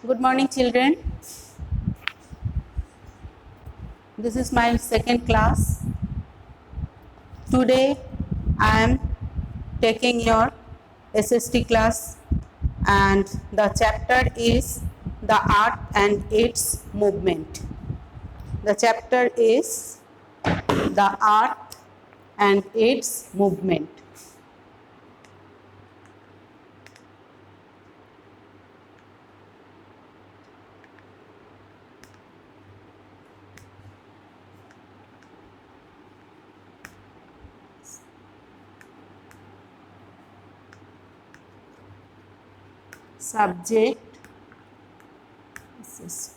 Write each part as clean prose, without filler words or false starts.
Good morning, children. This is my second class. Today I am taking your SST class, and the chapter is the art and its movement. The chapter is the art and its movement. Subject SST.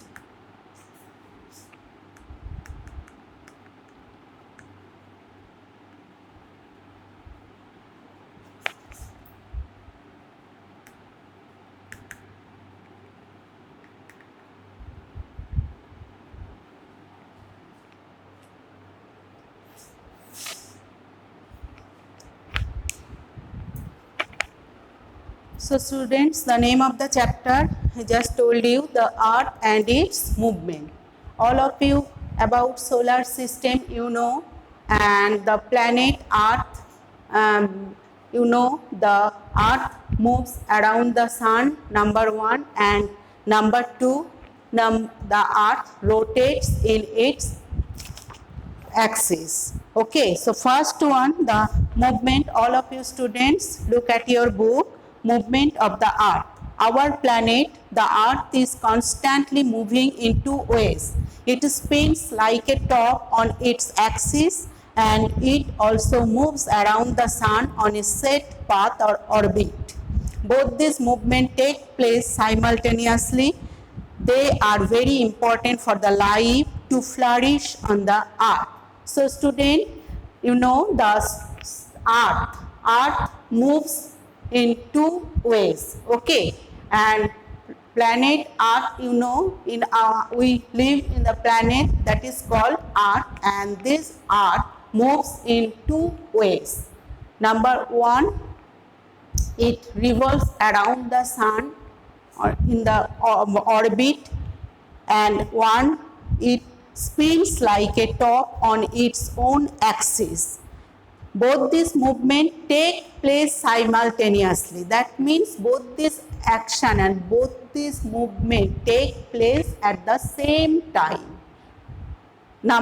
So students, the name of the chapter I just told you, the art and its movement. All of you about solar system you know, and the planet Earth, you know the Earth moves around the sun, number one, and number two, the Earth rotates in its axis. Okay, so first one, the movement. All of you students, look at your book, movement of the earth. Our planet, the earth, is constantly moving in two ways. It spins like a top on its axis, and it also moves around the sun on a set path or orbit. Both these movements take place simultaneously. They are very important for the life to flourish on the earth. So student, you know the earth moves in two ways, okay, and planet earth, you know, we live in the planet that is called earth, and this earth moves in two ways. Number one, it revolves around the sun or in the orbit, and one, it spins like a top on its own axis. Both these movements take place simultaneously. That means both this action and both these movements take place at the same time. The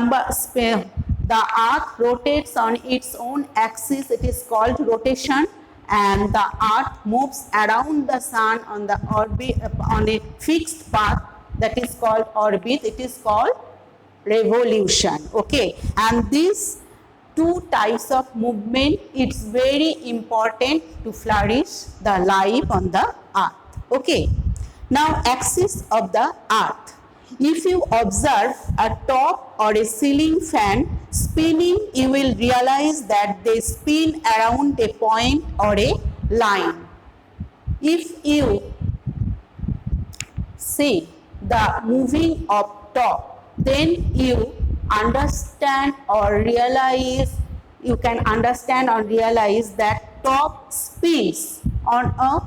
earth rotates on its own axis, it is called rotation, and the earth moves around the sun on the orbit on a fixed path, that is called orbit, it is called revolution. Okay, and these two types of movement, it's very important to flourish the life on the earth. Okay, now axis of the earth. If you observe a top or a ceiling fan spinning, you will realize that they spin around a point or a line. If you see the moving of top, then you understand or realize, you can understand or realize that top spins on a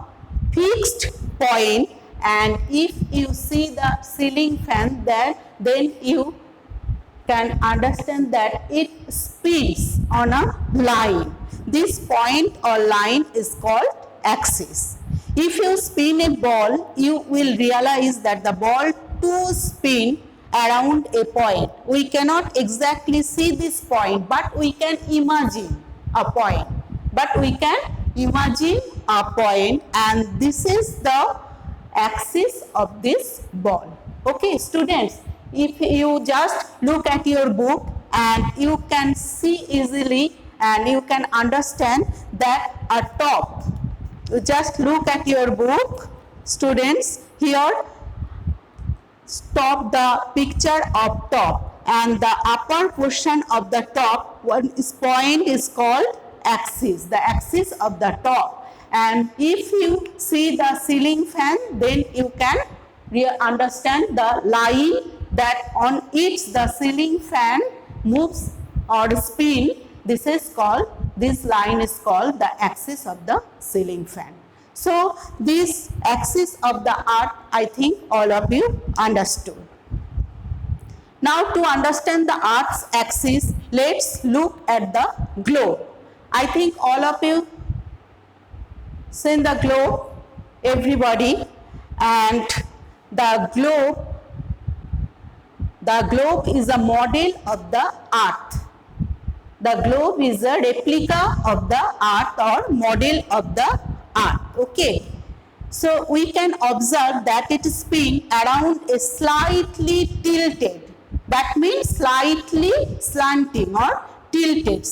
fixed point, and if you see the ceiling fan there, then you can understand that it spins on a line. This point or line is called axis. If you spin a ball, you will realize that the ball too spins around a point. We cannot exactly see this point, but we can imagine a point. And this is the axis of this ball. Okay, students, if you just look at your book, and you can see easily and you can understand that a top. You just look at your book, students, here stop the picture of top, and the upper portion of the top, one point is called axis, the axis of the top. And if you see the ceiling fan, then you can understand the line that on which the ceiling fan moves or spin. This line is called the axis of the ceiling fan. So this axis of the earth, I think all of you understood. Now to understand the earth's axis, let's look at the globe. I think all of you seen the globe, everybody, and the globe is a model of the earth. The globe is a replica of the earth or model of the earth. Okay. So we can observe that it is spin around a slightly tilted. That means slightly slanting or tilted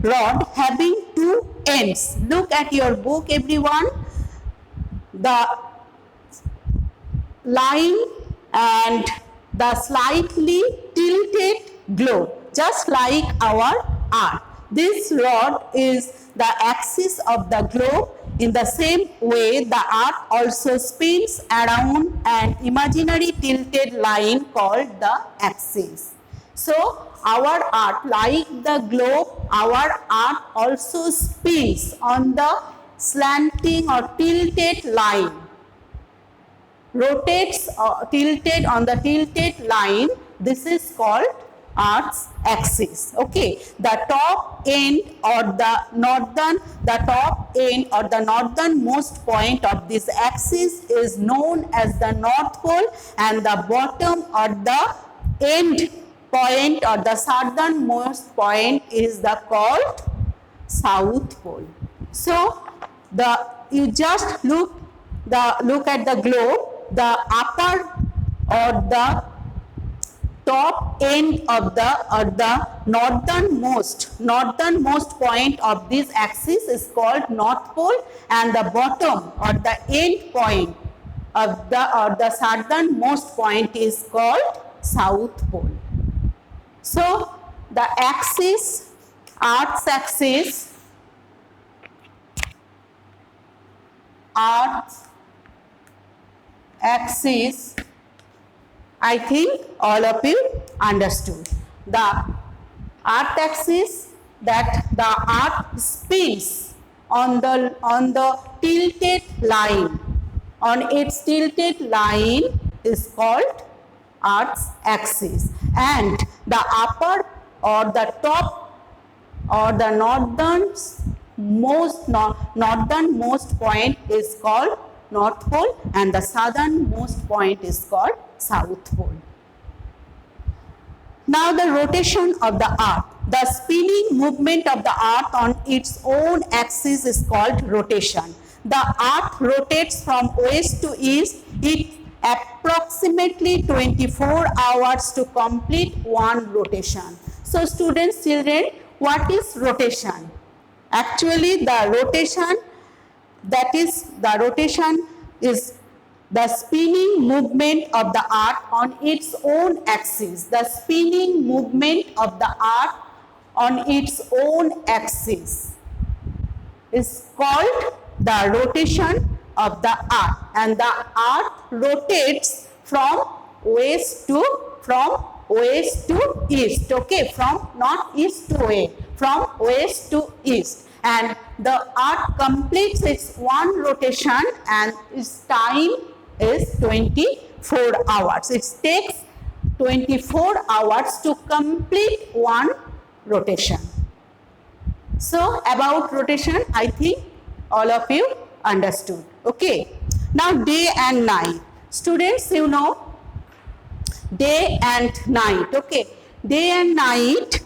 rod having two ends. Look at your book, everyone. The line and the slightly tilted globe, just like our earth. This rod is the axis of the globe. In the same way, the earth also spins around an imaginary tilted line called the axis. So our earth, like the globe, our earth also spins on the slanting or tilted line, rotates tilted on the tilted line. This is called Earth's axis. Okay, the top end or the northernmost point of this axis is known as the North Pole, and the bottom or the end point or the southernmost point is called South Pole. So you just look at the globe. The upper or the top end of the northernmost point of this axis is called North Pole, and the bottom or the end point of the southernmost point is called South Pole. So the axis, Earth's axis, I think all of you understood. The earth axis, that the earth spins on the tilted line. On its tilted line is called earth's axis, and the upper or the top or the northernmost point is called North Pole, and the southernmost point is called South Pole. Now the rotation of the earth. The spinning movement of the earth on its own axis is called rotation. The earth rotates from west to east. It approximately 24 hours to complete one rotation. So students, children, what is rotation? Actually, the rotation is the spinning movement of the earth on its own axis. The spinning movement of the earth on its own axis is called the rotation of the earth, and the earth rotates from west to east. Okay, from not east to west, from west to east. And the earth completes its one rotation, and its time is 24 hours. It takes 24 hours to complete one rotation. So about rotation, I think all of you understood. Okay. Now day and night. Students, you know day and night. Okay. Day and night,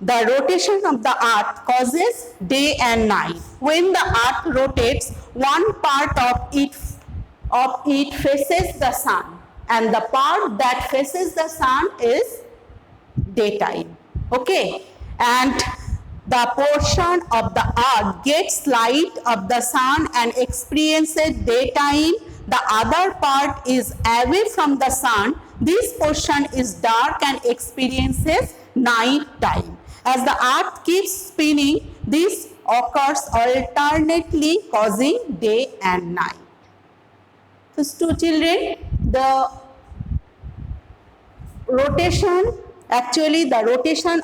the rotation of the earth causes day and night. When the earth rotates, one part of it faces the sun, and the part that faces the sun is daytime. Okay, and the portion of the earth gets light of the sun and experiences daytime. The other part is away from the sun. This portion is dark and experiences night time. As the earth keeps spinning, this occurs alternately, causing day and night. So, children, the rotation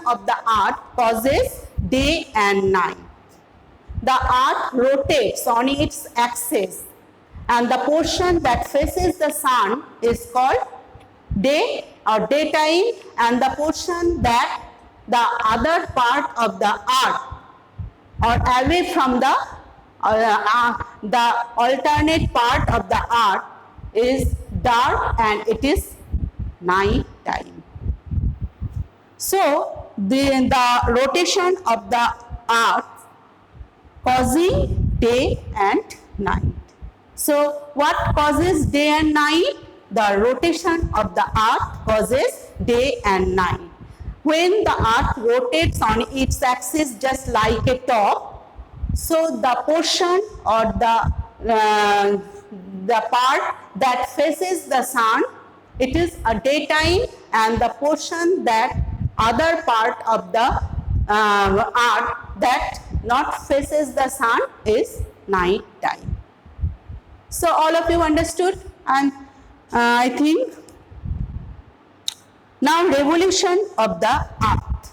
of the earth causes day and night. the earth rotates on its axis and the portion that faces the sun is called day or daytime, and the portion that the other part of the earth or away from the alternate part of the earth is dark and it is night time. So the rotation of the earth causing day and night. So what causes day and night? The rotation of the earth causes day and night. When the earth rotates on its axis just like a top, so the portion or the part that faces the sun, it is a daytime, and the portion that other part of the earth that not faces the sun is night time. So all of you understood, and I think now revolution of the earth.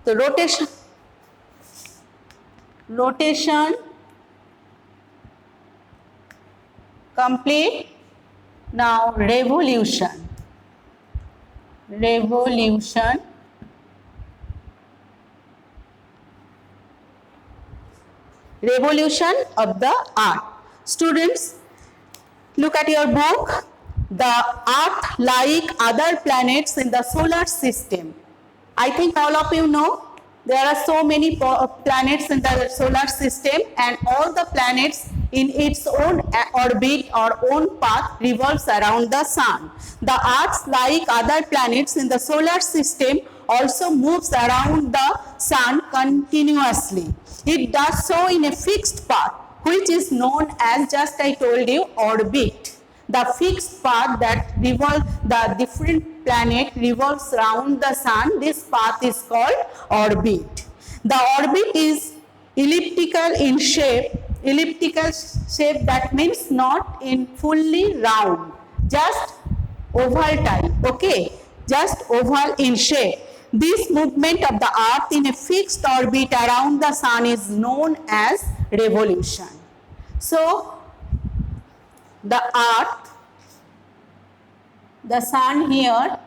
The rotation complete. Now revolution of the earth. Students, look at your book. The earth, like other planets in the solar system, I think all of you know there are so many planets in the solar system, and all the planets in its own orbit or own path revolves around the sun. The earth, like other planets in the solar system, also moves around the sun continuously. It does so in a fixed path, which is known as, just I told you, orbit. The fixed path that revolves, the different planet revolves around the sun, this path is called orbit. The orbit is elliptical in shape. Elliptical shape, that means not in fully round, just oval type, okay, just oval in shape. This movement of the earth in a fixed orbit around the sun is known as revolution. So the earth, the sun here,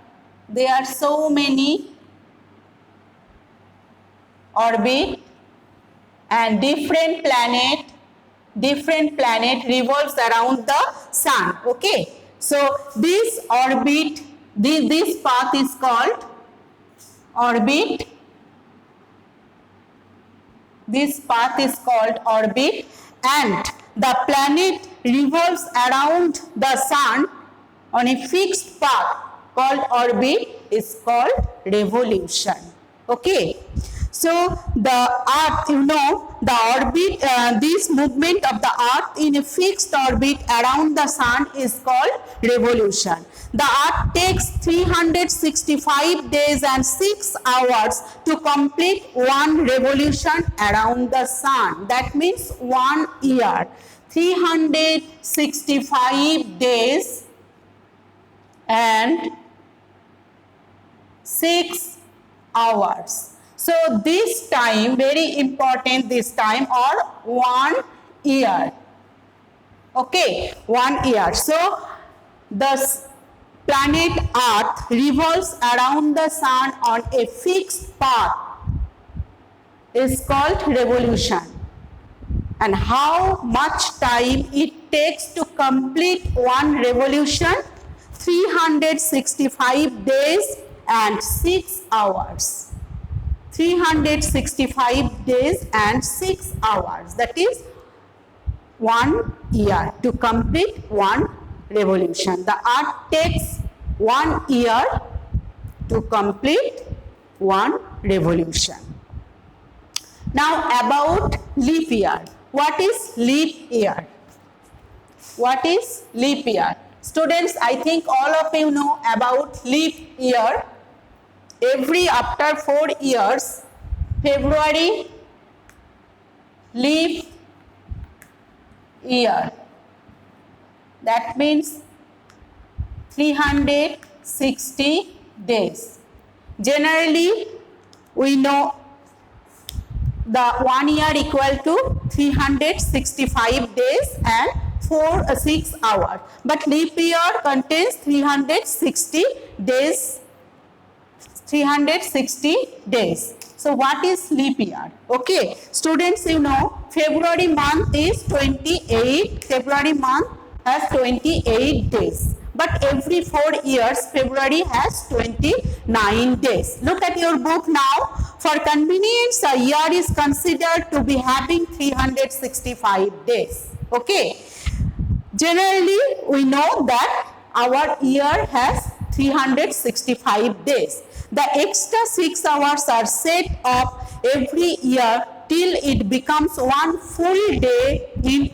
there are so many orbit and different planet revolves around the sun, okay. So this orbit, this path is called orbit. This path is called orbit, and the planet revolves around the sun on a fixed path called orbit is called revolution, okay. So the earth, you know, the orbit, this movement of the earth in a fixed orbit around the sun is called revolution. The earth takes 365 days and 6 hours to complete one revolution around the sun. That means 1 year. 365 days and 6 hours. So this time, very important, this time, or 1 year, okay, 1 year. So the planet Earth revolves around the sun on a fixed path is called revolution. And how much time it takes to complete one revolution? 365 days and 6 hours. 365 days and 6 hours, that is 1 year to complete one revolution. The earth takes 1 year to complete one revolution. Now about leap year. What is leap year? What is leap year? Students, I think all of you know about leap year. Every after 4 years, February, leap year. That means 360 days. Generally, we know the 1 year equal to 365 days and 6 hours. But leap year contains 360 days. 360 days. So what is leap year? Okay, students, you know February month is 28. February month has 28 days. But every 4 years, February has 29 days. Look at your book now. For convenience, a year is considered to be having 365 days. Okay. Generally, we know that our year has 365 days. The extra 6 hours are set up every year till it becomes one full day in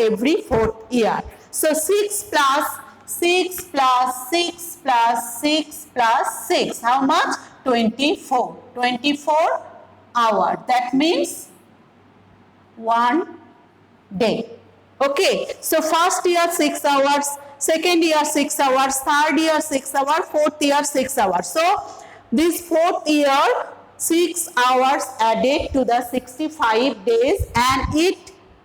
every fourth year. So 6 plus 6 plus 6 plus 6 plus 6. How much? 24. 24 hours. That means 1 day. Okay. So first year 6 hours, second year 6 hours, third year 6 hours, fourth year 6 hours. So this fourth year 6 hours added to the 65 days and it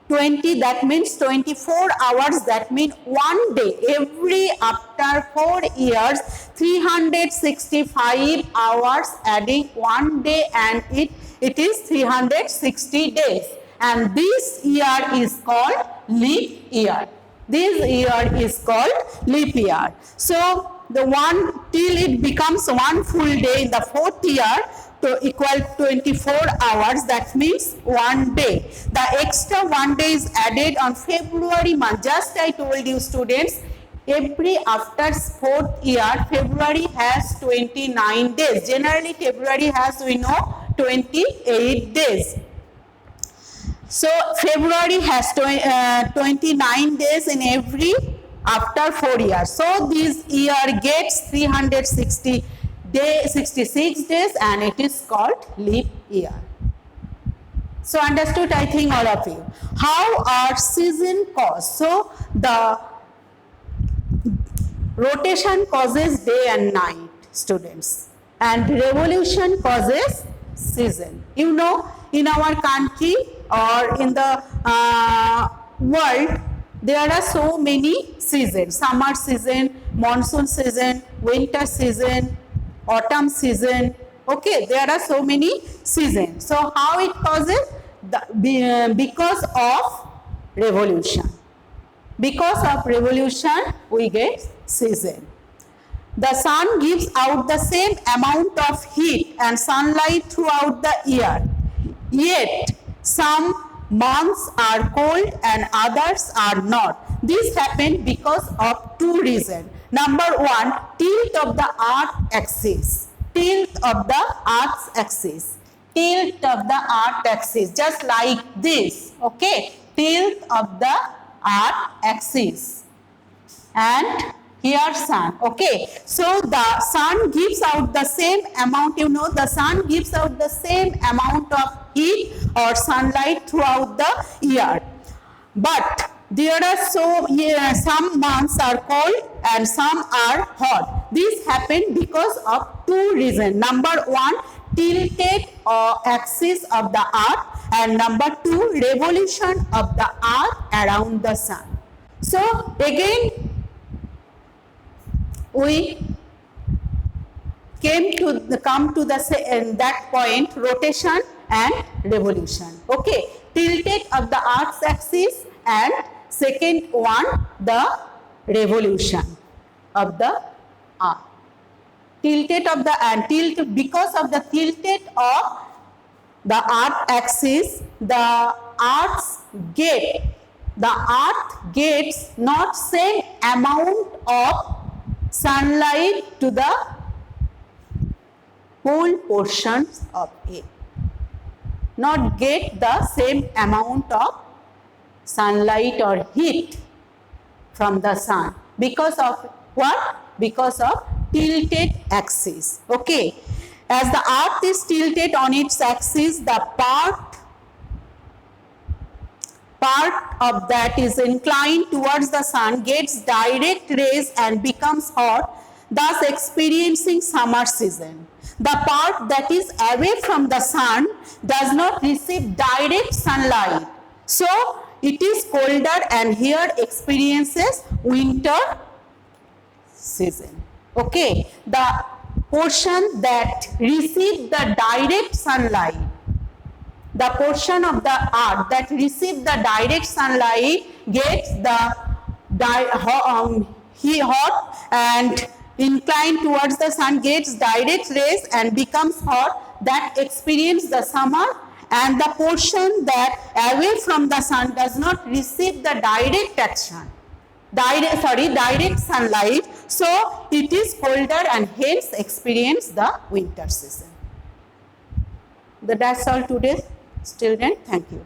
20, that means 24 hours, that means 1 day. Every after 4 years 365 hours adding 1 day and it is 360 days. And this year is called leap year. This year is called leap year. So the one till it becomes one full day in the fourth year to equal 24 hours, that means 1 day. The extra 1 day is added on February month. Just I told you students, every after fourth year, February has 29 days. Generally February has, we know, 28 days. So February has 29 days in every after 4 years. So this year gets 360 66 days and it is called leap year. So understood, I think, all of you. How are season caused? So the rotation causes day and night, students, and revolution causes season. You know, in our country or in the world, there are so many seasons: summer season, monsoon season, winter season, autumn season. Okay, there are so many seasons. So how it causes? Because of revolution. Because of revolution, we get season. The sun gives out the same amount of heat and sunlight throughout the year. Yet, some months are cold and others are not. This happened because of two reasons. Number one, tilt of the earth axis. Tilt of the earth's axis. Tilt of the earth axis, just like this. Okay, tilt of the earth axis. And here sun. Okay, so the sun gives out the same amount, you know, the sun gives out the same amount of heat or sunlight throughout the year. But there are some months are cold and some are hot. This happened because of two reasons. Number one, tilted axis of the earth, and number two, revolution of the earth around the sun. So again, we come to that point, rotation and revolution. Okay, tilted of the earth's axis, and second one, the revolution of the earth. Tilted of the and tilt, because of the tilted of the earth axis, the earth gets not same amount of sunlight to the whole portions of it. Not get the same amount of sunlight or heat from the sun. Because of what? Because of tilted axis. Okay. As the earth is tilted on its axis, the part of that is inclined towards the sun gets direct rays and becomes hot, thus experiencing summer season. The part that is away from the sun does not receive direct sunlight. So it is colder and here experiences winter season. Okay, the portion that receive the direct sunlight, the portion of the earth that receive the direct sunlight gets the hot and inclined towards the sun, gets direct rays and becomes hot, that experience the summer, and the portion that away from the sun does not receive the direct action, direct sunlight, so it is colder and hence experience the winter season. That's all today, students. Thank you.